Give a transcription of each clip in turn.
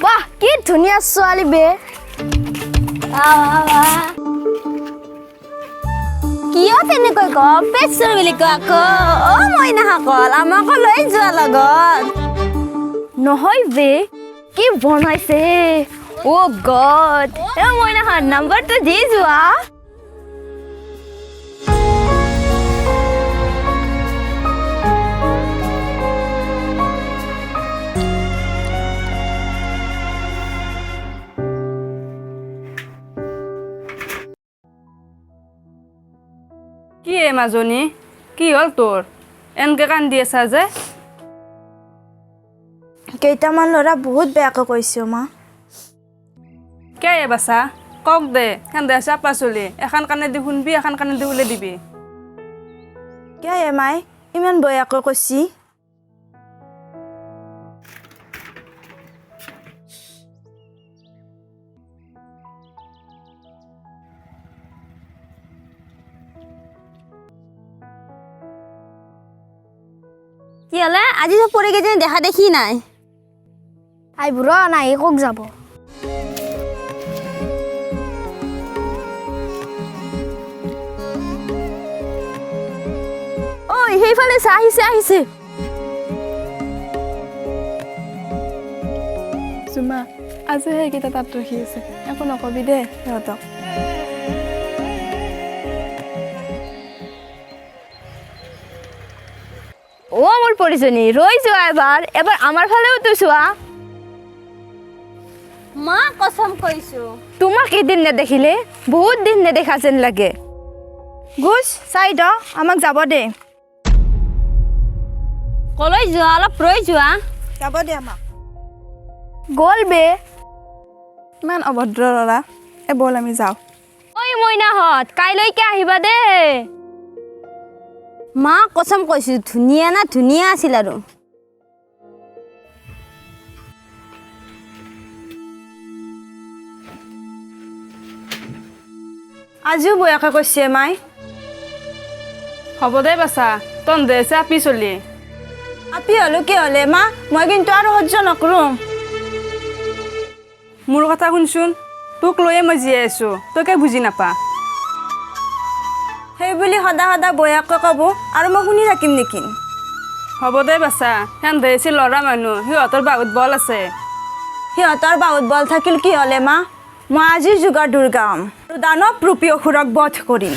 বাহ কি ধুনীয়া ছোৱালী বে কিয় তেনেকৈ পেচৰ বুলি কয় আকৌ মই নাহাকল আমাকো লৈ যোৱা লগত নহয় বে কি বনাইছে অ' গড মই নহয় নম্বৰটো দি যোৱা কি মাজনী কি হ'ল তোৰ এনেকে কান্দি আছা যে কেইটামান ল'ৰা বহুত বেয়াকৈ কৈছে মা কে বাছা কওক দে কান্দে আছা পাচলি এখন কাণে দি শুনবি এখন কাণে দি উলাই দিবি কিয় মাই ইমান বেয়াকৈ কৈছি কি হ'লে আজি চব পৰি কেইজনী দেখা দেখি নাই আই বুঢ়া নাই কক যাব ঐ সেইফালে চা আহিছে চুমা আজি সেইকেইটা তাত ৰখি আছে একো নকবি দে সিহঁতক অ' মোৰ পৰিজনী ৰৈ যোৱা এবাৰ আমাৰ ফালেও তো চোৱা মা কসম কৈছো তোমাক এদিন নেদেখিলে বহুত দিন নেদেখা যেন লাগে গুছ চাই দ আমাক যাব দে কলৈ যোৱা অলপ ৰৈ যোৱা যাব দে আমাক গ'ল বে ইমান অভদ্ৰ ল'ৰা ব'ল আমি যাওঁ ঐ মইনাহঁত কাইলৈকে আহিবা দে মা কসম কৈছো ধুনীয়া না ধুনীয়া আছিল আৰু আজিও বেয়াকৈ কৈছে মাই হ'ব দে বাছা তন দে চাপি চলি আপি হ'লো কি হ'লে মা মই কিন্তু আৰু সহ্য নকৰোঁ মোৰ কথা শুনচোন তোক লৈয়ে মই জীয়াই আছোঁ তই কিয় বুজি নাপা সেই বুলি সদায় বেয়াকৈ ক'ব আৰু মই শুনি থাকিম নেকি হ'ব দে বাছা সেন দেছি ল'ৰা মানুহ সিহঁতৰ বাহুত বল আছে সিহঁতৰ বাহুত বল থাকিল কি হ'লে মা মই আজিৰ যুগৰ দুৰ্গাম আৰু দানৱ ৰূপী অসুৰক বধ কৰিম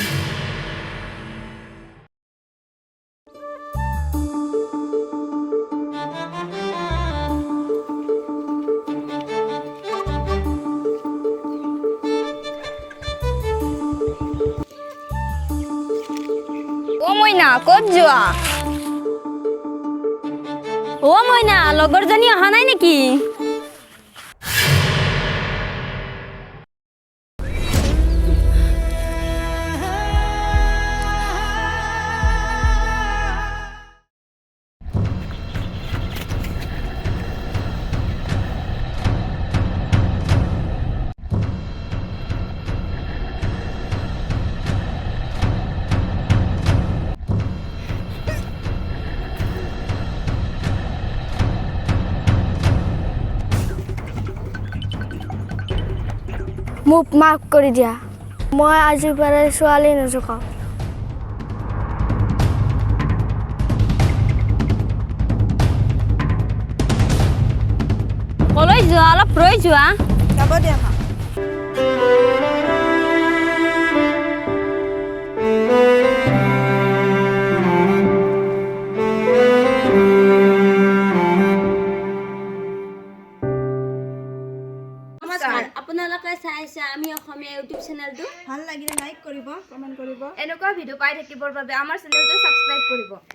অ' মইনা ক'ত যোৱা অ' মইনা লগৰজনী অহা নাই নেকি মোক মাফ কৰি দিয়া মই আজিৰ পৰা ছোৱালী নজোকাওঁ কলৈ যোৱা অলপ ৰৈ যোৱা যাব দে আমাক আপোনালোকে চাইছে আমি অসমীয়া ইউটিউব চেনেলটো ভাল লাগিলে লাইক কৰিব কমেণ্ট কৰিব এনেকুৱা ভিডিঅ' পাই থাকিবৰ বাবে আমাৰ চেনেলটো ছাবস্ক্ৰাইব কৰিব